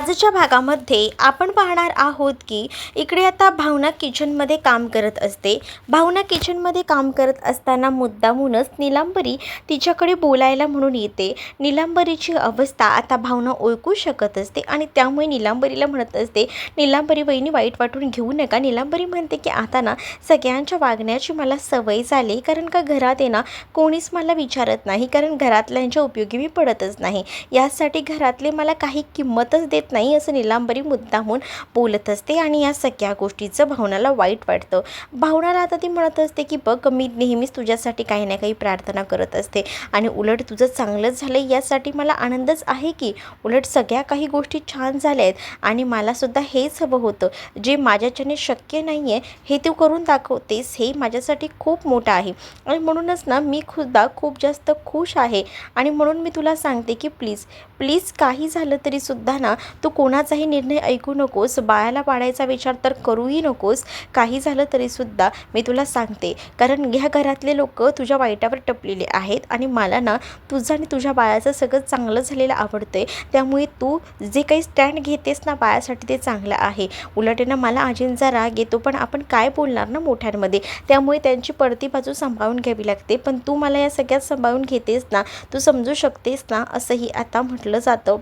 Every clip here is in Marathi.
आजच्या भागामध्ये आपण पाहणार आहोत की इकडे आता भावना किचनमध्ये काम करत असते. भावना किचनमध्ये काम करत असताना मुद्दामूनच नीलांबरी तिच्याकडे बोलायला म्हणून येते. नीलांबरीची अवस्था आता भावना ओळखू शकत असते आणि त्यामुळे नीलांबरीला म्हणत असते, नीलांबरी वहिनी वाईट वाटून घेऊ नका. नीलांबरी म्हणते की आता ना सगळ्यांच्या वागण्याची मला सवय झाली, कारण का घरात आहे ना कोणीच मला विचारत नाही, कारण घरातल्यांच्या उपयोगी मी पडतच नाही. यासाठी घरातले मला काही किंमतच देत नाही असं नीलांबरी मुद्दामून बोलत असते आणि या सगळ्या गोष्टीचं भावनाला वाईट वाटतं. भावनाला आता ती म्हणत असते की बघ, मी नेहमीच तुझ्यासाठी काही ना काही प्रार्थना करत असते आणि उलट तुझं चांगलंच झालं यासाठी मला आनंदच आहे की उलट सगळ्या काही गोष्टी छान झाल्या आहेत आणि मलासुद्धा हेच हवं होतं. जे माझ्याच्याने शक्य नाही आहे हे तू करून दाखवतेस, हे माझ्यासाठी खूप मोठं आहे आणि म्हणूनच ना मी सुद्धा खूप जास्त खुश आहे आणि म्हणून मी तुला सांगते की प्लीज प्लीज काही झालं तरीसुद्धा ना तू कोणाचाही निर्णय ऐकू नकोस, बाळाला पाडायचा विचार तर करूही नकोस. काही झालं तरीसुद्धा मी तुला सांगते, कारण ह्या घरातले लोक तुझ्या वाईटावर टपलेले आहेत आणि मला ना तुझं आणि तुझ्या बाळाचं सगळं चांगलं झालेलं आवडतं आहे. त्यामुळे तू जे काही स्टँड घेतेस ना बाळासाठी ते चांगलं आहे. उलट ना मला आजींचा राग येतो, पण आपण काय बोलणार ना मोठ्यांमध्ये, त्यामुळे त्यांची पडती बाजू सांभाळून घ्यावी लागते. पण तू मला या सगळ्यात सांभाळून घेतेस ना, तू समजू शकतेस ना, असंही आता म्हटलं जातं.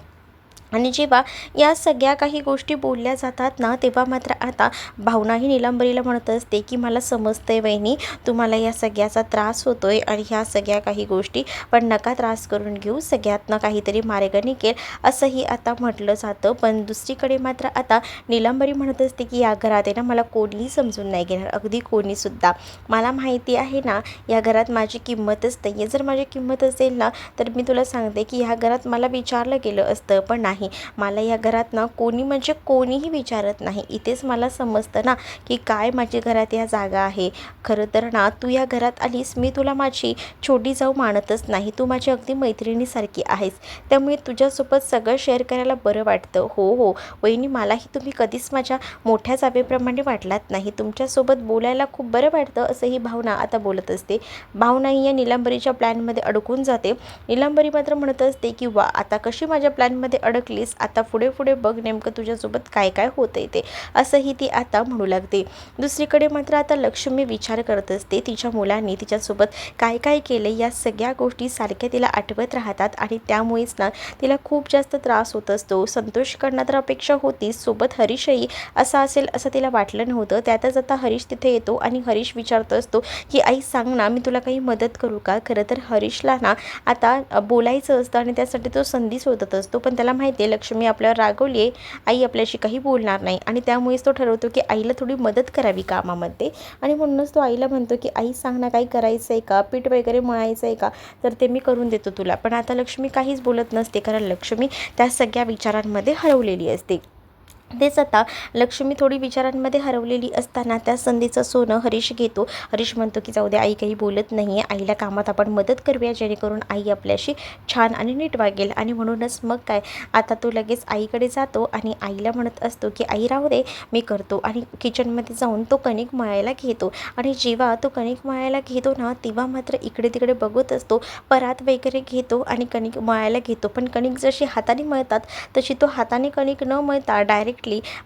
आणि जेव्हा या सगळ्या काही गोष्टी बोलल्या जातात ना, तेव्हा मात्र आता भावनाही नीलांबरीला म्हणत असते की मला समजतंय वहिनी, तुम्हाला या सगळ्याचा त्रास होतोय आणि ह्या सगळ्या काही गोष्टी, पण नका त्रास करून घेऊ, सगळ्यातनं काहीतरी मार्ग निघेल असंही आता म्हटलं जातं. पण दुसरीकडे मात्र आता नीलांबरी म्हणत असते की या घरात आहे ना मला कोणीही समजून नाही घेणार, अगदी कोणीसुद्धा. मला माहिती आहे ना या घरात माझी किंमतच नाही आहे. जर माझी किंमत असेल ना तर मी तुला सांगते की ह्या घरात मला विचारलं गेलं असतं, पण नाही, मला या घरात ना कोणी म्हणजे कोणीही विचारत नाही. इथेच मला समजतं ना की काय माझी घरात या जागा आहे. खरं तर ना तू या घरात आलीस, मी तुला माझी छोटी जाऊ मानतच नाही, तू माझी अगदी मैत्रिणीसारखी आहेस, त्यामुळे तुझ्यासोबत सगळं शेअर करायला बरं वाटतं. हो हो वहिनी, मलाही तुम्ही कधीच माझ्या मोठ्या जावेप्रमाणे वाटलात नाही, तुमच्यासोबत बोलायला खूप बरं वाटतं असंही भावना आता बोलत असते. भावनाही या नीलांबरीच्या प्लॅनमध्ये अडकून जाते. नीलांबरी मात्र म्हणत असते की वा, आता कशी माझ्या प्लॅनमध्ये अडकलीस, आता पुढे पुढे बघ नेमकं तुझ्यासोबत काय काय होतंय ते, असंही ती आता म्हणू लागते. दुसरीकडे मात्र आता लक्ष्मी विचार करत असते, तिच्या मुलांनी तिच्यासोबत काय काय केले या सगळ्या गोष्टी सारख्या तिला आठवत राहतात आणि त्यामुळेच ना तिला खूप जास्त त्रास होत असतो. संतोष कडनं तर अपेक्षा होती, सोबत हरीशही असा असेल असं तिला वाटलं नव्हतं. त्यातच आता हरीश तिथे येतो आणि हरीश विचारत असतो की आई सांग ना, मी तुला काही मदत करू का. खरं तर हरीशला ना आता बोलायचं असतं आणि त्यासाठी तो संधी शोधत असतो, पण त्याला माहिती आहे लक्ष्मी आपल्यावर रागवली आहे, आई आपल्याशी काही बोलणार नाही आणि त्यामुळेच तो ठरवतो की आईला थोडी मदत करावी कामामध्ये. आणि म्हणूनच तो आईला म्हणतो की आई सांग ना, काही करायचं आहे का, पीठ वगैरे मळायचं आहे का, तर ते मी करून देतो तुला. पण आता लक्ष्मी काहीच बोलत नसते, कारण लक्ष्मी त्या सगळ्या विचारांमध्ये हरवलेली असते. तेच आता लक्ष्मी थोडी विचारांमध्ये हरवलेली असताना त्या संधीचं सोनं हरीश घेतो. हरीश म्हणतो की जाऊ दे, आई काही बोलत नाही आहे, आईला कामात आपण मदत करूया जेणेकरून आई आपल्याशी छान आणि नीट वागेल. आणि म्हणूनच मग काय, आता तो लगेच आईकडे जातो आणि आईला म्हणत असतो की आई राहू दे, मी करतो. आणि किचनमध्ये जाऊन तो कणिक मळायला घेतो आणि जेव्हा तो कणिक मळायला घेतो ना तेव्हा मात्र इकडे तिकडे बघत असतो, परात वगैरे घेतो आणि कणिक मळायला घेतो. पण कणिक जशी हाताने मळतात तशी तो हाताने कणिक न मळता डायरेक्टली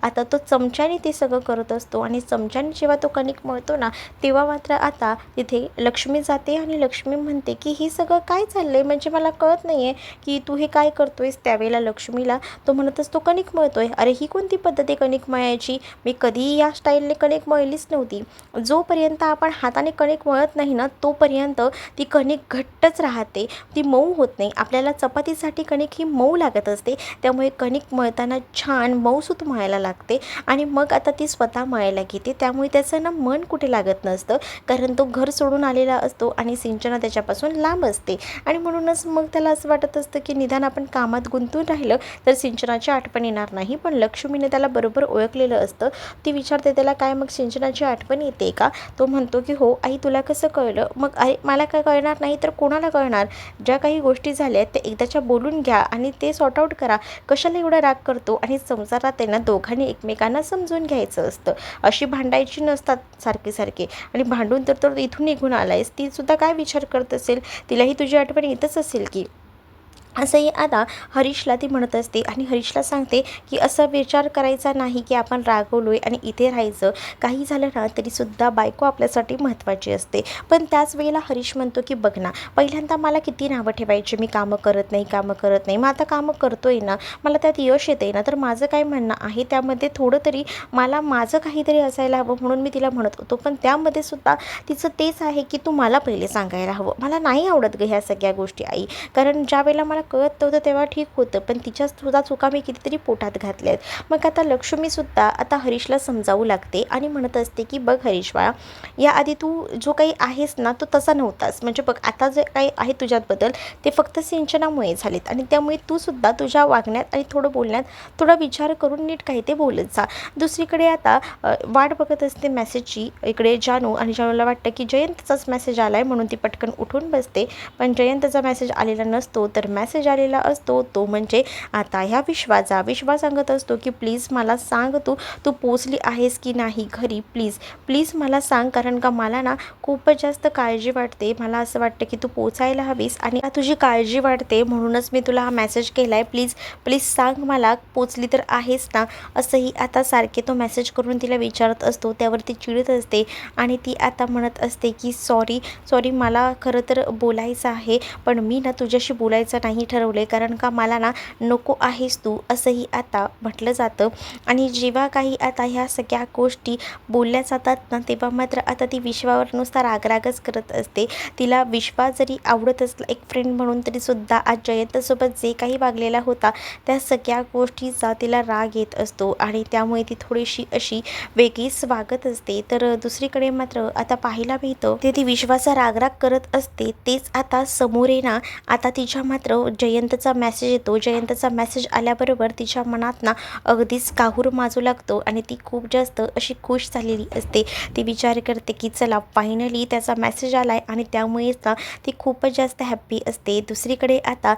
आता तो चमच्याने ते सगळं करत असतो. आणि चमच्याने जेव्हा तो कणिक मळतो ना तेव्हा मात्र आता तिथे लक्ष्मी जाते आणि लक्ष्मी म्हणते की हे सगळं काय चाललंय, म्हणजे मला कळत नाही आहे की तू हे काय करतोयस. त्यावेळेला लक्ष्मीला तो म्हणत असतो कणिक मळतोय. अरे ही कोणती पद्धत आहे कणिक मळायची, मी कधीही या स्टाईलने कणिक मळलीच नव्हती. जोपर्यंत आपण हाताने कणिक मळत नाही ना तोपर्यंत ती कणिक घट्टच राहते, ती मऊ होत नाही. आपल्याला चपातीसाठी कणिक ही मऊ लागत असते, त्यामुळे कणिक मळताना छान मऊसूत मळायला लागते आणि मग आता ती स्वतः मळायला घेते. त्यामुळे त्याचं ना मन कुठे लागत नसतं, कारण तो घर सोडून आलेला असतो आणि सिंचना त्याच्यापासून लांब असते. आणि म्हणूनच मग त्याला असं वाटत असतं की निदान आपण कामात गुंतून राहिलं तर सिंचनाची आठवण येणार नाही. पण लक्ष्मीने त्याला बरोबर ओळखलेलं असतं. ती विचारते त्याला, काय मग सिंचनाची आठवण येते का. तो म्हणतो की हो आई, तुला कसं कळलं. मग अरे मला काय कळणार नाही तर कोणाला कळणार, ज्या काही गोष्टी झाल्या त्या एकदाच्या बोलून घ्या आणि ते सॉर्ट आऊट करा, कशाला एवढा राग करतो. आणि संसारात आहे ना दोघांनी एकमेकांना समजून घ्यायचं असतं, अशी भांडायची नसतात सारखे सारखे. आणि भांडून तर इथून निघून आलायस, ती सुद्धा काय विचार करत असेल, तिलाही तुझी आठवण येतच असेल की. असंही आता हरीशला ती म्हणत असते आणि हरीशला सांगते की असा विचार करायचा नाही की आपण रागवलो आहे आणि इथे राहायचं. काही झालं ना तरीसुद्धा बायको आपल्यासाठी महत्त्वाची असते. पण त्याच वेळेला हरीश म्हणतो की बघ ना, पहिल्यांदा मला किती नावं ठेवायची, मी कामं करत नाही, कामं करत नाही. मग आता कामं करतोय ना, मला त्यात यश येतंय ना, तर माझं काय म्हणणं आहे त्यामध्ये थोडं तरी मला माझं काहीतरी असायला हवं, म्हणून मी तिला म्हणत होतो. पण त्यामध्ये सुद्धा तिचं तेच आहे की तू मला पहिले सांगायला हवं. मला नाही आवडत गं ह्या सगळ्या गोष्टी आई. कारण ज्यावेळेला मला कळत नव्हतं तेव्हा ठीक होतं, पण तिच्यासुद्धा चुका मी कितीतरी पोटात घातल्या आहेत. मग आता लक्ष्मीसुद्धा आता हरीशला समजावू लागते आणि म्हणत असते की बघ हरीश बाळा, याआधी तू जो काही आहेस ना तो तसा नव्हतास. म्हणजे बघ आता जे काही आहे तुझ्यात बदल ते फक्त सिंचनामुळे झालेत आणि त्यामुळे तू सुद्धा तुझ्या वागण्यात आणि थोडं बोलण्यात थोडा विचार करून नीट काही ते बोलत जा. दुसरीकडे आता वाट बघत असते मेसेजची इकडे जानू, आणि जानूला वाटतं की जयंतचाच मेसेज आला आहे म्हणून ती पटकन उठून बसते. पण जयंतचा मेसेज आलेला नसतो, तर मेसेज आलेला असतो तो म्हणजे आता ह्या विश्वाचा. विश्वा सांगत असतो की प्लीज मला सांग, तू तू पोचली आहेस की नाही घरी, प्लीज प्लीज मला सांग. कारण का मला ना खूपच जास्त काळजी वाटते. मला असं वाटतं की तू पोचायला हवीस आणि तुझी काळजी वाटते म्हणूनच मी तुला हा मेसेज केला आहे. प्लीज प्लीज सांग मला, पोचली तर आहेस ना. असंही आता सारखे तो मेसेज करून तिला विचारत असतो. त्यावरती चिडत असते आणि ती आता म्हणत असते की सॉरी सॉरी, मला खरं तर बोलायचं आहे, पण मी ना तुझ्याशी बोलायचं नाही ठरवले, कारण का मला ना नको आहेस तू, असंही आता म्हटलं जातं. आणि जेव्हा काही आता ह्या सगळ्या गोष्टी बोलल्या जातात ना, तेव्हा मात्र आता ती विश्वावर नुसता रागरागच करत असते. तिला विश्वा जरी आवडत असला एक फ्रेंड म्हणून, तरीसुद्धा आज जयंतसोबत जे काही वागलेला होता त्या सगळ्या गोष्टीचा तिला राग येत असतो आणि त्यामुळे ती थोडीशी अशी वेगळीच वागत असते. तर दुसरीकडे मात्र आता पाहायला मिळतं ते ती विश्वाचा रागराग करत असते, तेच आता समोर आहे ना. आता तिच्या मात्र जयंतचा मेसेज येतो. जयंतचा मेसेज आल्याबरोबर तिच्या मनात ना अगदीच काहूर माजू लागतो आणि ती खूप जास्त अशी खुश झालेली असते. ती विचार करते की चला फायनली त्याचा मेसेज आला आहे आणि त्यामुळेच ना ती खूपच जास्त हॅप्पी असते. दुसरीकडे आता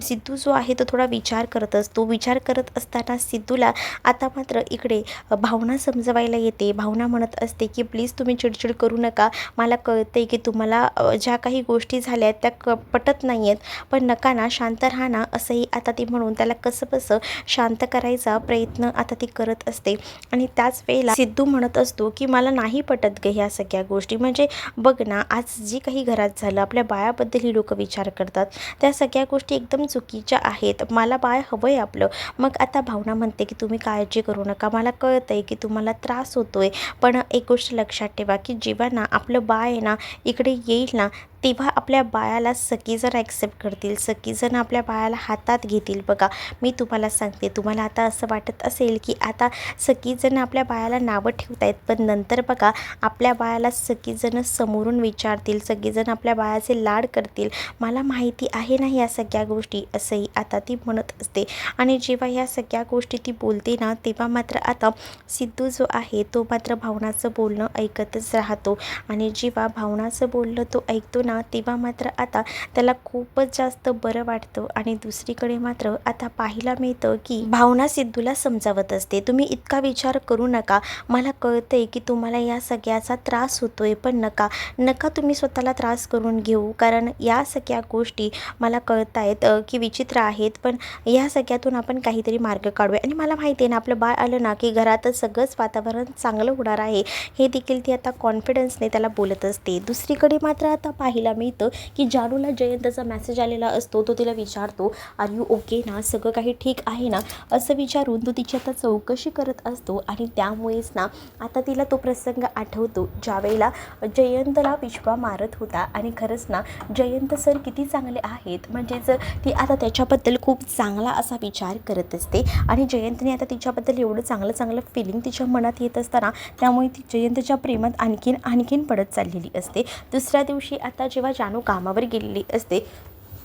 सिद्धू जो आहे तो थोडा विचार करत असतो. विचार करत असताना सिद्धूला आता मात्र इकडे भावना समजवायला येते. भावना म्हणत असते की प्लीज तुम्ही चिडचिड करू नका. मला कळते की तुम्हाला ज्या काही गोष्टी झाल्या आहेत त्या पटत नाही आहेत, पण नका ना, शांत राहा ना. असंही आता ती म्हणून त्याला कसंबसं शांत करायचा प्रयत्न आता ती करत असते. आणि त्याच वेळेला सिद्धू म्हणत असतो की मला नाही पटत ग ह्या सगळ्या गोष्टी. म्हणजे बघ ना, आज जी काही घरात झालं, आपल्या बाळाबद्दल ही लोक विचार करतात, त्या सगळ्या गोष्टी एकदम चुकीच्या आहेत. मला बाळ हवं आहे आपलं. मग आता भावना म्हणते की तुम्ही काळजी करू नका, मला कळतं आहे की तुम्हाला त्रास होतो आहे, पण एक गोष्ट लक्षात ठेवा की जेव्हा ना आपलं बाळ आहे ना इकडे येईल ना, तेव्हा आपल्या बाळाला सगळीजण ॲक्सेप्ट करतील, सगळीजण आपल्या बाळाला हातात घेतील. बघा, मी तुम्हाला सांगते, तुम्हाला आता असं वाटत असेल की आता सगळीजण आपल्या बाळाला नावं ठेवत आहेत, पण नंतर बघा आपल्या बाळाला सगळीजण समोरून विचारतील, सगळीजण आपल्या बाळाचे लाड करतील. मला माहिती आहे ना या सगळ्या गोष्टी, असंही आता ती म्हणत असते. आणि जेव्हा ह्या सगळ्या गोष्टी ती बोलते ना, तेव्हा मात्र आता सिद्धू जो आहे तो मात्र भावनाचं बोलणं ऐकतच राहतो. आणि जेव्हा भावनाचं बोलणं तो ऐकतो ना, तेव्हा मात्र आता त्याला खूपच जास्त बरं वाटतं. आणि दुसरीकडे मात्र आता पाहायला मिळतं की भावना सिद्धूला समजावत असते, तुम्ही इतका विचार करू नका. मला कळतंय की तुम्हाला या सगळ्याचा त्रास होतोय, पण नका नका तुम्ही स्वतःला त्रास करून घेऊ. कारण या सगळ्या गोष्टी मला कळत आहेत की विचित्र आहेत, पण या सगळ्यातून आपण काहीतरी मार्ग काढूया. आणि मला माहिती आहे ना, आपलं बाळ आलं ना की घरातच सगळंच वातावरण चांगलं होणार आहे, हे देखील ती आता कॉन्फिडन्सने त्याला बोलत असते. दुसरीकडे मात्र आता पाहायला मिळतं की जानूला जयंतचा मेसेज आलेला असतो. तो तिला विचारतो, आर यू ओके ना, सगळं काही ठीक आहे ना, असं विचारून तो तिची आता चौकशी करत असतो. आणि त्यामुळेच ना आता तिला तो प्रसंग आठवतो ज्यावेळेला जयंतला विश्वा मारत होता. आणि खरंच ना जयंत सर किती चांगले आहेत, म्हणजेच ती आता त्याच्याबद्दल खूप चांगला असा विचार करत असते. आणि जयंतने आता तिच्याबद्दल एवढं चांगलं चांगलं फिलिंग तिच्या मनात येत असताना त्यामुळे ती जयंतच्या प्रेमात आणखीन पडत चाललेली असते. दुसऱ्या दिवशी आता जेव्हा जानू कामावर गेलेली असते,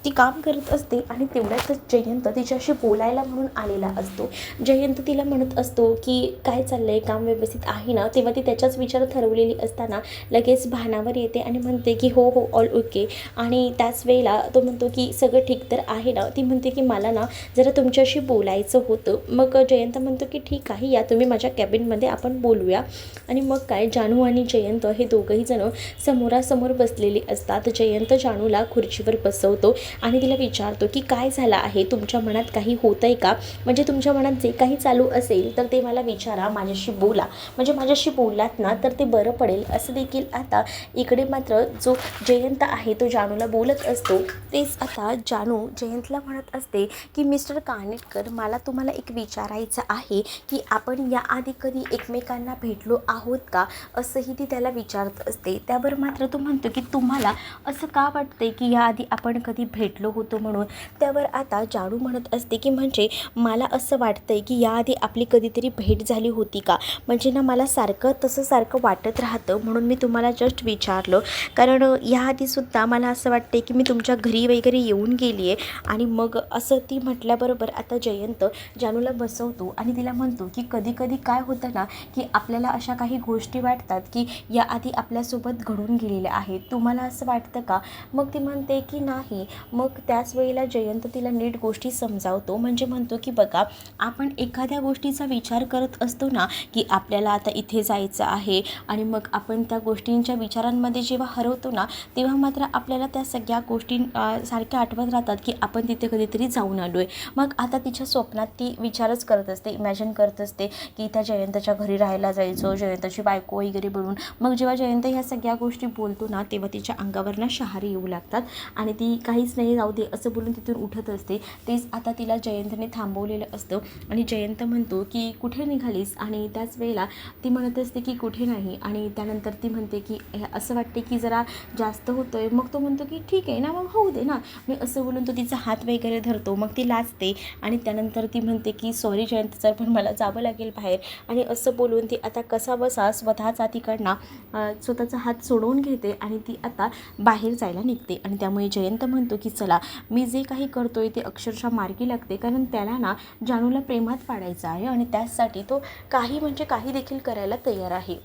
ती काम करत असते आणि तेवढ्यातच जयंत तिच्याशी बोलायला म्हणून आलेला असतो. जयंत तिला म्हणत असतो की काय चाललं आहे, काम व्यवस्थित आहे ना. तेव्हा ती त्याच्याच विचारात हरवलेली असताना लगेच भानावर येते आणि म्हणते की हो हो ऑल ओके. आणि त्याच वेळेला तो म्हणतो की सगळं ठीक तर आहे ना. ती म्हणते की मला ना जरा तुमच्याशी बोलायचं होतं. मग जयंत म्हणतो की ठीक आहे, या तुम्ही माझ्या कॅबिनमध्ये आपण बोलूया. आणि मग काय, जानू आणि जयंत हे दोघंही जण समोरासमोर बसलेले असतात. जयंत जानूला खुर्चीवर बसवतो आणि तिला विचारतो की काय झालं आहे, तुमच्या मनात काही होतं आहे का, म्हणजे तुमच्या मनात जे काही चालू असेल तर ते मला विचारा, माझ्याशी बोला, म्हणजे माझ्याशी बोललात ना तर ते बरं पडेल. असं देखील आता इकडे मात्र जो जयंत आहे तो जानूला बोलत असतो. तेच आता जानू जयंतला म्हणत असते की मिस्टर कानिटकर, मला तुम्हाला एक विचारायचं आहे की आपण याआधी कधी एकमेकांना भेटलो आहोत का, असंही ती त्याला विचारत असते. त्यावर मात्र तो म्हणतो की तुम्हाला असं का वाटते की याआधी आपण कधी भेटलो होतो म्हणून. त्यावर आता जानू म्हणत असते की म्हणजे मला असं वाटतंय की याआधी आपली कधीतरी भेट झाली होती का, म्हणजे ना मला सारखं वाटत राहतं, म्हणून मी तुम्हाला जस्ट विचारलं. कारण याआधीसुद्धा मला असं वाटते की मी तुमच्या घरी वगैरे येऊन गेली आहे. आणि मग असं ती म्हटल्याबरोबर आता जयंत जानूला बसवतो आणि तिला म्हणतो की कधी कधी काय होतं ना की आपल्याला अशा काही गोष्टी वाटतात की याआधी आपल्यासोबत घडून गेलेल्या आहेत, तुम्हाला असं वाटतं का. मग ती म्हणते की नाही. मग त्याच वेळेला जयंत तिला नीट गोष्टी समजावतो, म्हणजे म्हणतो की बघा, आपण एखाद्या गोष्टीचा विचार करत असतो ना की आपल्याला आता इथे जायचं आहे आणि मग आपण त्या गोष्टींच्या विचारांमध्ये जेव्हा हरवतो ना तेव्हा मात्र आपल्याला त्या सगळ्या गोष्टी सारख्या आठवत राहतात की आपण तिथे कधीतरी जाऊन आलो आहे. मग आता तिच्या स्वप्नात ती विचारच करत असते, इमॅजिन करत असते की त्या जयंतच्या घरी राहायला जायचं, जयंतची बायको वगैरे बनून. मग जेव्हा जयंत ह्या सगळ्या गोष्टी बोलतो ना तेव्हा तिच्या अंगावर शहारे येऊ लागतात आणि ती काहीच नाही, जाऊ दे असं बोलून तिथून उठत असते. तेच आता तिला जयंतने थांबवलेलं असतं आणि जयंत म्हणतो की कुठे निघालीस, आणि त्याच वेळेला ती म्हणत असते की कुठे नाही. आणि त्यानंतर ती म्हणते की असं वाटते की जरा जास्त होतं आहे. मग तो म्हणतो की ठीक आहे ना, मग होऊ दे ना, मी असं बोलून तो तिचा हात वगैरे धरतो. मग ती लाजते आणि त्यानंतर ती म्हणते की सॉरी जयंत सर, पण मला जावं लागेल बाहेर. आणि असं बोलून ती आता कसा बसा स्वतःचा तिकडनं स्वतःचा हात सोडवून घेते आणि ती आता बाहेर जायला निघते. आणि त्यामुळे जयंत म्हणतो की चला, मी जे काही करतोय ते अक्षरशः मार्गी लागते, कारण त्याला ना जानूला प्रेमात पाडायचं आहे आणि त्याचसाठी तो काही म्हणजे काही देखील करायला तयार आहे.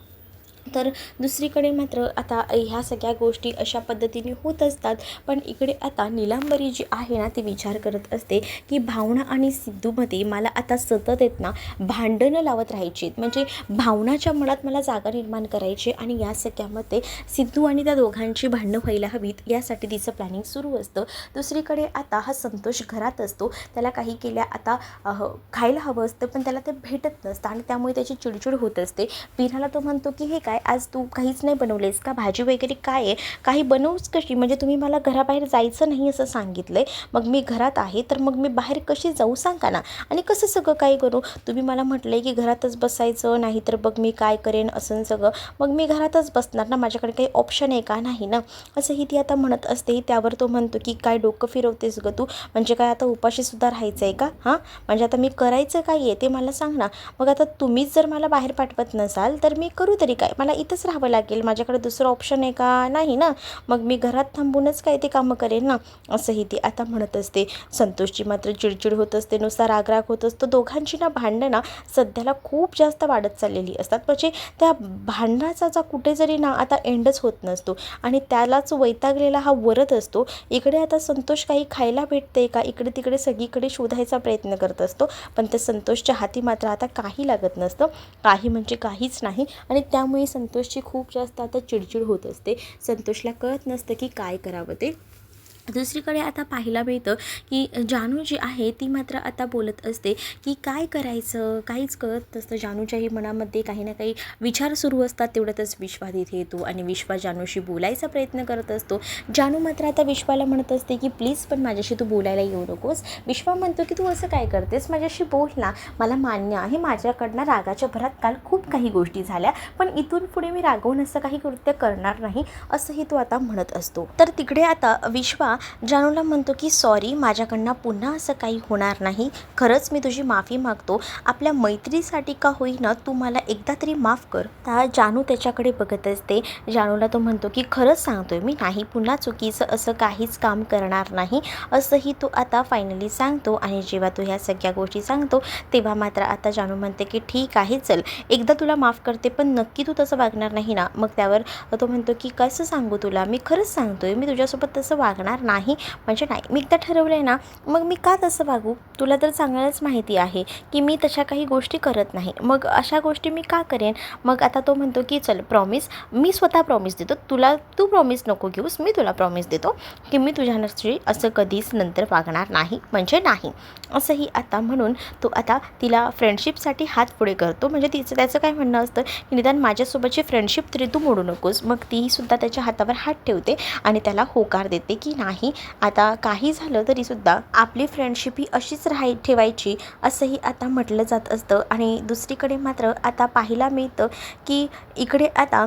तर दुसरीकडे मात्र आता ह्या सगळ्या गोष्टी अशा पद्धतीने होत असतात. पण इकडे आता नीलांबरी जी आहे ना ती विचार करत असते की भावना आणि सिद्धूमध्ये मला आता सतत आहेत ना भांडणं लावत राहायची, म्हणजे भावनाच्या मनात मला जागा निर्माण करायची आणि या सगळ्यामध्ये सिद्धू आणि त्या दोघांची भांडणं व्हायला हवीत यासाठी तिचं प्लॅनिंग सुरू असतं. दुसरीकडे आता हा संतोष घरात असतो, त्याला काही केल्या आता खायला हवं असतं पण त्याला ते भेटत नसतं आणि त्यामुळे त्याची चिडचिड होत असते. वीराला तो म्हणतो की हे काय, आज तू काहीच नाही बनवलेस का, भाजी वगैरे काय आहे, काही बनवूच कशी, म्हणजे तुम्ही मला घराबाहेर जायचं नाही असं सांगितलं आहे, मग मी घरात आहे तर मग मी बाहेर कशी जाऊ सांगा ना, आणि कसं सगळं काय करू, तुम्ही मला म्हटलं आहे की घरातच बसायचं, नाही तर बघ मी काय करेन असं सगळं, मग मी घरातच बसणार ना, माझ्याकडे काही ऑप्शन आहे का, नाही ना, असंही ती आता म्हणत असते. त्यावर तो म्हणतो की काय डोकं फिरवतेस गं तू, म्हणजे काय आता उपाशीसुद्धा राहायचं आहे का, हां म्हणजे आता मी करायचं काय आहे ते मला सांग ना. मग आता तुम्हीच जर मला बाहेर पाठवत नसाल तर मी करू तरी काय, मला इथंच राहावं लागेल, माझ्याकडे दुसरं ऑप्शन आहे का, नाही ना, मग मी घरात थांबूनच काय ते कामं करेन ना, असंही ती आता म्हणत असते. संतोषची मात्र चिडचिड होत असते, नुसता रागराग होत असतो. दोघांची ना भांडणं ना सध्याला खूप जास्त वाढत चाललेली असतात, म्हणजे त्या भांडणाचा जा कुठे जरी ना आता एंडच होत नसतो आणि त्यालाच वैतागलेला हा वरत असतो. इकडे आता संतोष काही खायला भेटते का, इकडे तिकडे सगळीकडे शोधायचा प्रयत्न करत असतो, पण त्या संतोषच्या हाती मात्र आता काही लागत नसतं, काही म्हणजे काहीच नाही. आणि त्यामुळे संतोषची खूप जास्त आता चिडचिड होत असते. संतोषला कळत नसतं की काय करावं ते. दुसरीकडे आता पाहायला मिळतं की जानू जी आहे ती मात्र आता बोलत असते की काय करायचं काहीच कळत नसतं. जानूच्याही मनामध्ये काही ना काही विचार सुरू असतात. तेवढ्यातच विश्वा तिथे येतो आणि विश्वा जानूशी बोलायचा प्रयत्न करत असतो. जानू मात्र आता विश्वाला म्हणत असते की प्लीज पण माझ्याशी तू बोलायला येऊ नकोस. विश्वा म्हणतो की तू असं काय करतेस, माझ्याशी बोल ना, मला मान्य आहे माझ्याकडनं रागाच्या भरात काल खूप काही गोष्टी झाल्या, पण इथून पुढे मी रागवून असं काही कृत्य करणार नाही, असंही तो आता म्हणत असतो. तर तिकडे आता विश्वा जानूला म्हणतो की सॉरी, माझ्याकडनं पुन्हा असं काही होणार नाही, खरंच मी तुझी माफी मागतो, आपल्या मैत्रीसाठी का होईना तू मला एकदा तरी माफ कर. त्या जानू त्याच्याकडे बघत असते. जानूला तो म्हणतो की खरंच सांगतोय मी, नाही पुन्हा चुकीचं असं काहीच काम करणार नाही, असंही तो आता फायनली सांगतो. आणि जेव्हा तो ह्या सगळ्या गोष्टी सांगतो तेव्हा मात्र आता जानू म्हणते की ठीक आहे चल, एकदा तुला माफ करते, पण नक्की तू तसं वागणार नाही ना. मग त्यावर तो म्हणतो की कसं सांगू तुला, मी खरंच सांगतोय मी तुझ्यासोबत तसं वागणार नाही म्हणजे नाही. मी एकदा ठरवलं आहे ना, मग मी का तसं वागू? तुला तर चांगलंच माहिती आहे की मी तशा काही गोष्टी करत नाही. मग अशा गोष्टी मी का करेन? मग आता तो म्हणतो की चल प्रॉमिस, मी स्वतः प्रॉमिस देतो तुला, तू प्रॉमिस नको घेऊस, मी तुला प्रॉमिस देतो की मी तुझ्या नसची असं कधीच नंतर वागणार नाही म्हणजे नाही. असंही आता म्हणून तो आता तिला फ्रेंडशिपसाठी हात पुढे करतो. म्हणजे त्याचं काय म्हणणं असतं की निदान माझ्यासोबतची फ्रेंडशिप तरी तू मोडू नकोस. मग तीसुद्धा त्याच्या हातावर हात ठेवते आणि त्याला होकार देते की नाही, आता काही झालं तरीसुद्धा आपली फ्रेंडशिप ही अशीच ठेवायची असंही आता म्हटलं जात असतं. आणि दुसरीकडे मात्र आता पाहायला मिळतं की इकडे आता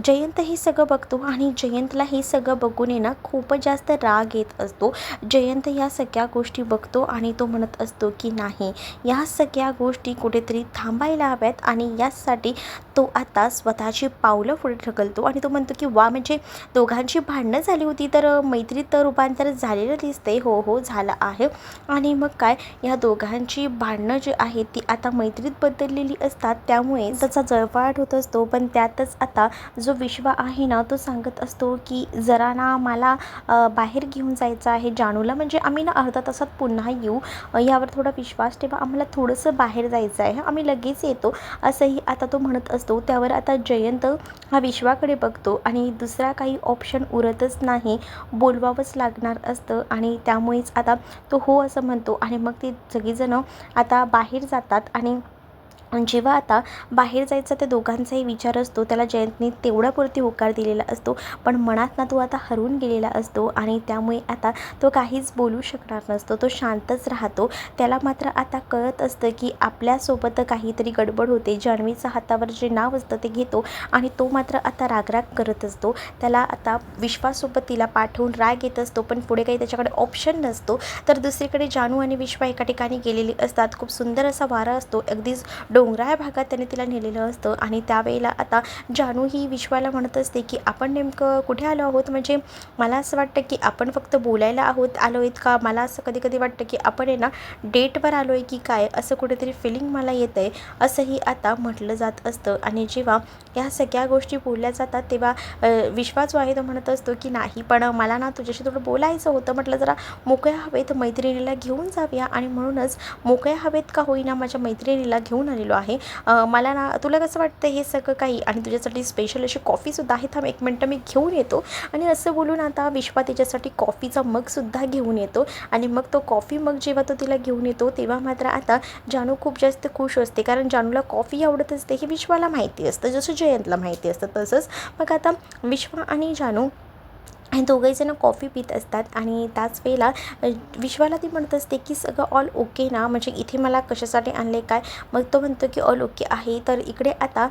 जयंत हे सगळं बघतो आणि जयंतला हे सगळं बघून आहे ना खूपच जास्त राग येत असतो. जयंत या सगळ्या गोष्टी बघतो आणि तो म्हणत असतो की नाही, या सगळ्या गोष्टी कुठेतरी थांबायला हव्यात आणि यासाठी तो आता स्वतःची पावलं पुढे ढकलतो आणि तो म्हणतो की वा, म्हणजे दोघांची भांडणं झाली होती तर मैत्रीत रूपांतर झालेलं दिसते. हो हो झालं आहे. आणि मग काय, या दोघांची भांडणं जी आहेत ती आता मैत्रीत बदललेली असतात. त्यामुळे त्याचा जळफळाट होत असतो. पण त्यातच आता जो विश्वा आहे ना तो सांगत असतो की जरा ना मला बाहेर घेऊन जायचं आहे जानूला, म्हणजे आम्ही ना अर्धा तासात पुन्हा येऊ, यावर थोडा विश्वास ठेवा, आम्हाला थोडंसं बाहेर जायचं आहे, आम्ही लगेच येतो असंही आता तो म्हणत असतो. त्यावर आता जयंत हा विश्वाकडे बघतो आणि दुसरा काही ऑप्शन उरतच नाही, बोलवावंच लागणार असतं आणि त्यामुळेच आता तो हो असं म्हणतो. आणि मग ती सगळीजणं आता बाहेर जातात आणि जेव्हा आता बाहेर जायचा त्या दोघांचाही विचार असतो, त्याला जयंतने तेवढ्यापुरती होकार दिलेला असतो, पण मनात ना तो आता हरवून गेलेला असतो आणि त्यामुळे आता तो काहीच बोलू शकणार नसतो, तो शांतच राहतो. त्याला मात्र आता कळत असतं की आपल्यासोबत काहीतरी गडबड होते. जान्हवीचं हातावर जे नाव असतं ते घेतो आणि तो मात्र आता रागराग करत असतो. त्याला आता विश्वासोबत तिला पाठवून राग येत असतो, पण पुढे काही त्याच्याकडे ऑप्शन नसतो. तर दुसरीकडे जानू आणि विश्वा एका ठिकाणी गेलेली असतात. खूप सुंदर असा वारा असतो, अगदीच डोंगराळ भागात त्याने तिला नेलेलं असतं. आणि त्यावेळेला आता जानू ही विश्वाला म्हणत असते की आपण नेमकं कुठे आलो आहोत, म्हणजे मला असं वाटतं की आपण फक्त बोलायला आलो आहेत का, मला असं कधी कधी वाटतं की आपण आहे ना डेटवर आलो आहे की काय, असं कुठेतरी फिलिंग मला येतं आहे असंही आता म्हटलं जात असतं. आणि जेव्हा या सगळ्या गोष्टी बोलल्या जातात तेव्हा विश्वा जो आहे तो म्हणत असतो की नाही, पण मला ना तुझ्याशी थोडं बोलायचं होतं, म्हटलं जरा मोकळ्या हवेत मैत्रिणीला घेऊन जाऊया आणि म्हणूनच मोकळ्या हवेत का होईना माझ्या मैत्रिणीला घेऊन आलेलो आहे. मला ना तुला कसं वाटतं हे सगळं काही, आणि तुझ्यासाठी स्पेशल अशी कॉफीसुद्धा आहे, थांब 1 मिनटं मी घेऊन येतो. आणि असं बोलून आता विश्वा तिच्यासाठी कॉफीचा मगसुद्धा घेऊन येतो. आणि मग तो कॉफी मग जेव्हा तो तिला घेऊन येतो तेव्हा मात्र आता जानू खूप जास्त खुश असते, कारण जानूला कॉफी आवडत असते हे विश्वाला माहिती असतं, जसं जयंतला माहिती असतं तसंच. मग आता विश्वा आणि जानू हे दोघंहीजणं कॉफी पित असतात आणि त्याच वेळेला विश्वाला ती म्हणत असते की सगळं ऑल ओके ना, म्हणजे इथे मला कशासाठी आणले काय. मग तो म्हणतो की ऑल ओके आहे. तर इकडे आता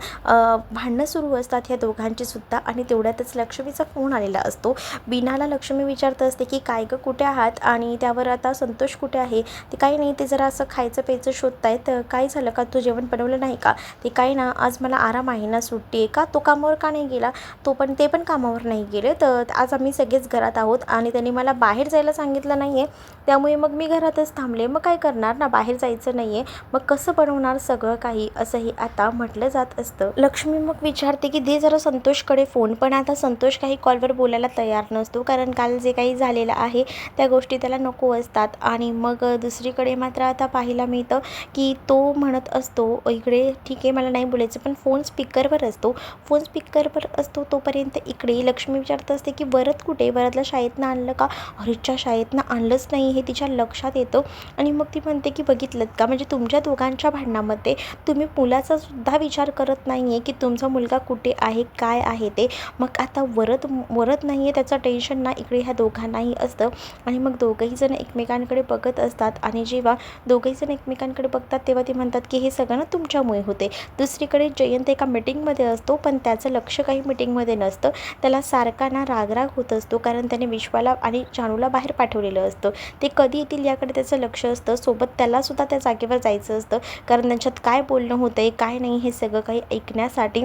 भांडणं सुरू असतात ह्या दोघांची सुद्धा. आणि तेवढ्यातच लक्ष्मीचा फोन आलेला असतो. बीनाला लक्ष्मी विचारत असते की काय गं कुठे आहात, आणि त्यावर आता संतोष कुठे आहे. ते काही नाही, ते जरा असं खायचं प्यायचं शोधतायत. काय झालं का, तू जेवण बनवलं नाही का. ते काय ना आज मला आराम आहे ना, सुट्टी आहे का, तो कामावर का नाही गेला, ते पण कामावर नाही गेले, तर आज आम्ही सगळेच घरात आहोत आणि त्यांनी मला बाहेर जायला सांगितलं नाही आहे, त्यामुळे मग मी घरातच थांबले. मग काय करणार ना, बाहेर जायचं नाही आहे, मग कसं बनवणार सगळं काही, असंही आता म्हटलं जात असतं. लक्ष्मी मग विचारते की दे जरा संतोषकडे फोन, पण आता संतोष काही कॉलवर बोलायला तयार नसतो, कारण काल जे काही झालेलं आहे त्या गोष्टी त्याला नको असतात. आणि मग दुसरीकडे मात्र आता पाहायला मिळतं की तो म्हणत असतो इकडे ठीक आहे मला नाही बोलायचं, पण फोन स्पीकरवर असतो. तोपर्यंत इकडे लक्ष्मी विचारत असते की वरद कुठे, वरदला शाळेतनं आणलं का, हरीच्या शाळेतनं आणलंच नाही हे तिच्या लक्षात येतं. आणि मग ती म्हणते की बघितलं का, म्हणजे तुमच्या दोघांच्या भांडणामध्ये तुम्ही मुलाचा सुद्धा विचार करत नाही आहे की तुमचा मुलगा कुठे आहे काय आहे ते. मग आता वरद नाही आहे त्याचं टेन्शन ना इकडे ह्या दोघांनाही असतं. आणि मग दोघंही जण एकमेकांकडे बघत असतात. आणि जेव्हा दोघंही जण एकमेकांकडे बघतात तेव्हा ते म्हणतात की हे सगळं ना तुमच्यामुळे होते. दुसरीकडे जयंत एका मीटिंगमध्ये असतो, पण त्याचं लक्ष काही मीटिंगमध्ये नसतं. त्याला सारखा ना रागराग होत असतो, कारण त्याने विश्वाला आणि जानूला बाहेर पाठवलेलं असतं. ते कधी येतील याकडे त्याचं लक्ष असतं. सोबत त्यालासुद्धा त्या जागेवर जायचं असतं, कारण त्यांच्यात काय बोलणं होतं आहे काय नाही हे सगळं काही ऐकण्यासाठी.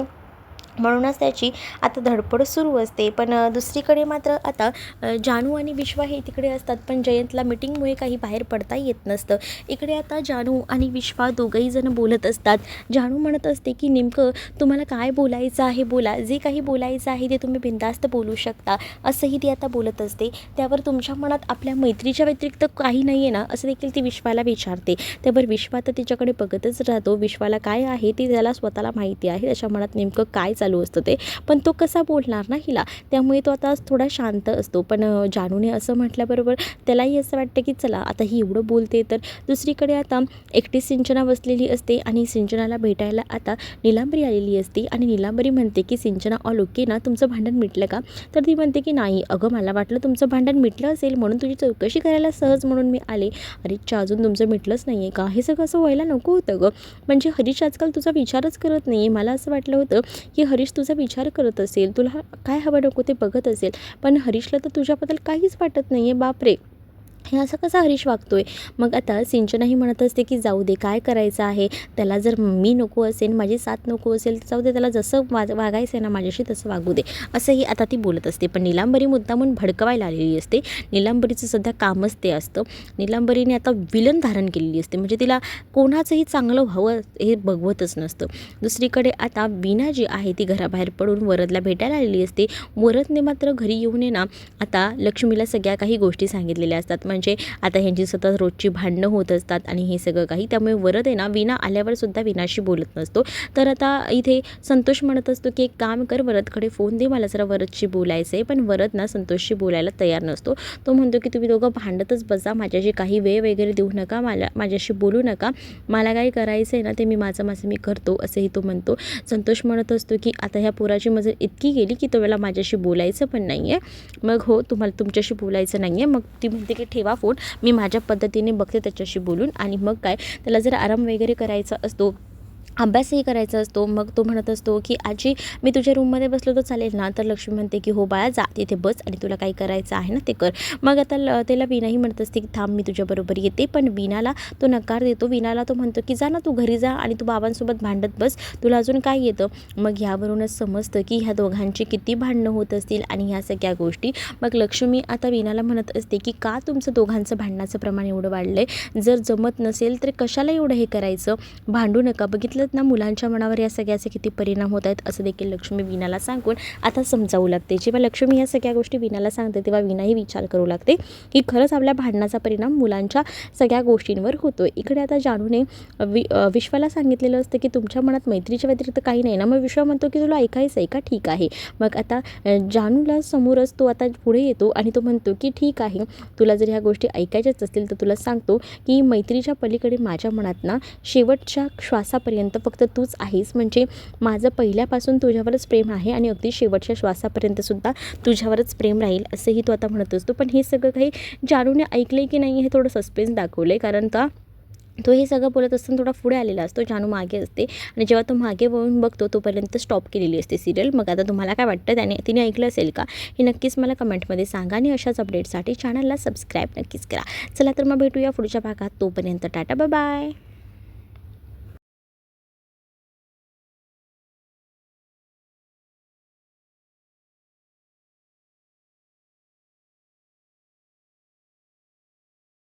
म्हणूनच त्याची आता धडपड सुरू असते. पण दुसरीकडे मात्र आता जानू आणि विश्वा हे तिकडे असतात, पण जयंतला मीटिंगमुळे काही बाहेर पडता येत नसतं. इकडे आता जानू आणि विश्वा दोघंही जण बोलत असतात. जानू म्हणत असते की नेमकं तुम्हाला काय बोलायचं आहे बोला, जे काही बोलायचं आहे ते तुम्ही बिनधास्त बोलू शकता, असंही ती आता बोलत असते. त्यावर तुमच्या मनात आपल्या मैत्रीच्या व्यतिरिक्त काही नाही आहे ना, असं देखील ती विश्वाला विचारते. त्यावर विश्वा तर तिच्याकडे बघतच राहतो. विश्वाला काय आहे ते त्याला स्वतःला माहिती आहे, त्याच्या मनात नेमकं काय चालू असतं ते, पण तो कसा बोलणार ना हिला, त्यामुळे तो आता थोडा शांत असतो. पण जानूने असं म्हटल्याबरोबर त्यालाही असं वाटतं की चला आता ही एवढं बोलते तर. दुसरीकडे आता एकटी सिंचना बसलेली असते आणि सिंचनाला भेटायला आता नीलांबरी आलेली असते आणि नीलांबरी म्हणते की सिंचना ऑल ओके ना, तुमचं भांडण मिटलं का? तर ती म्हणते की नाही अगं, मला वाटलं तुमचं भांडण मिटलं असेल म्हणून तुझी चौकशी करायला सहज म्हणून मी आले. अरेच्छा, अजून तुमचं मिटलंच नाही आहे का? हे सगळं असं व्हायला नको होतं गं. म्हणजे हरीश आजकाल तुझा विचारच करत नाही आहे. मला असं वाटलं होतं की हरीश तुझा विचार करत असेल, तुला काय हवं नको ते बघत असेल, पण हरीशला तर तुझ्याबद्दल काहीच वाटत नाही आहे. बापरे, हे असं कसं हरीश वागतोय? मग आता सिंचनाही म्हणत असते की जाऊ दे, काय करायचं आहे त्याला, जर मी नको असेल, माझी साथ नको असेल तर जाऊ दे, त्याला जसं वागायचं आहे ना माझ्याशी तसं वागू दे, असंही आता ती बोलत असते. पण नीलांबरी मुद्दामून भडकवायला आलेली असते. नीलांबरीचं सध्या कामच ते असतं. नीलांबरीने आता विलन धारण केलेली असते, म्हणजे तिला कोणाचंही चांगलं व्हावं हे बघवतच नसतं. दुसरीकडे आता वीणा जी आहे ती घराबाहेर पडून वरदला भेटायला आलेली असते. वरदने मात्र घरी येऊन आहे ना आता लक्ष्मीला सगळ्या काही गोष्टी सांगितलेल्या असतात. म्हणजे आता ह्यांची सतत रोजची भांडणं होत असतात आणि हे सगळं काही, त्यामुळे वरद आहे ना वीणा आल्यावर सुद्धा वीणाशी बोलत नसतो. तर आता इथे संतोष म्हणत असतो की एक काम कर, वरदकडे फोन दे, मला जरा वरदशी बोलायचं आहे. पण वरद ना संतोषशी बोलायला तयार नसतो. तो म्हणतो की तुम्ही दोघं भांडतच बसा, माझ्याशी काही वेळ वगैरे देऊ नका, माझ्याशी बोलू नका, मला काय करायचं आहे ना ते मी माझं मी करतो, असंही तो म्हणतो. संतोष म्हणत असतो की आता ह्या पोराची मजल इतकी गेली की तुम्हाला माझ्याशी बोलायचं पण नाही आहे. मग हो, तुम्हाला तुमच्याशी बोलायचं नाही आहे. मग ती म्हणते की ठेवा फोन, मी माझ्या पद्धतीने बघते त्याच्याशी बोलून. आणि मग काय, त्याला जर आराम वगैरे करायचा असतो, अभ्यासही करायचा असतो, मग तो म्हणत असतो की आजी मी तुझ्या रूममध्ये बसलो तर चालेल ना? तर लक्ष्मी म्हणते की हो बाळा, जा तिथे बस आणि तुला काही करायचं आहे ना ते कर. मग आता त्याला वीणाही म्हणत असते की थांब मी तुझ्याबरोबर येते, पण वीणाला तो नकार देतो. वीणाला तो म्हणतो की जा ना तू घरी जा आणि तू बाबांसोबत भांडत बस, तुला अजून काय येतं? मग ह्यावरूनच समजतं की ह्या दोघांची किती भांडणं होत असतील आणि ह्या सगळ्या गोष्टी. मग लक्ष्मी आता वीणाला म्हणत असते की का तुमचं दोघांचं भांडणाचं प्रमाण एवढं वाढलं आहे? जर जमत नसेल तर कशाला एवढं हे करायचं, भांडू नका. बघितलं ना मुलांच्या मनावर या सगळ्याचे किती परिणाम होत आहेत, असं देखील लक्ष्मी वीणाला सांगून आता समजावू लागते. जेव्हा लक्ष्मी या सगळ्या गोष्टी वीणाला सांगते तेव्हा वीणाही विचार करू लागते की खरंच आपल्या भांडणाचा परिणाम मुलांच्या सगळ्या गोष्टींवर होतो. इकडे आता जानूने विश्वाला सांगितलेलं असतं की तुमच्या मनात मैत्रीच्या व्यतिरिक्त काही नाही ना? मग विश्वा म्हणतो की तुला ऐकायचं आहे का? ठीक आहे. मग आता जानूला समोरच तो आता पुढे येतो आणि तो म्हणतो की ठीक आहे, तुला जर ह्या गोष्टी ऐकायच्याच असतील तर तुला सांगतो की मैत्रीच्या पलीकडे माझ्या मनात ना शेवटच्या श्वासापर्यंत फक्त तूच आहेस. म्हणजे माझं पहिल्यापासून तुझ्यावरच प्रेम आहे आणि अगदी शेवटच्या श्वासापर्यंतसुद्धा तुझ्यावरच प्रेम राहील, असंही तो आता म्हणत असतो. पण हे सगळं काही जानूने ऐकलं आहे की नाही हे थोडं सस्पेन्स दाखवलं आहे, कारण का तो हे सगळं बोलत असताना थोडा पुढे आलेला असतो, जानू मागे असते आणि जेव्हा तो मागे वळून बघतो तोपर्यंत स्टॉप केलेली असते सिरियल. मग आता तुम्हाला काय वाटतं, तिने ऐकलं असेल का? हे नक्कीच मला कमेंटमध्ये सांगा आणि अशाच अपडेटसाठी चॅनलला सबस्क्राईब नक्कीच करा. चला तर मग भेटूया पुढच्या भागात. तोपर्यंत टाटा, बाय बाय.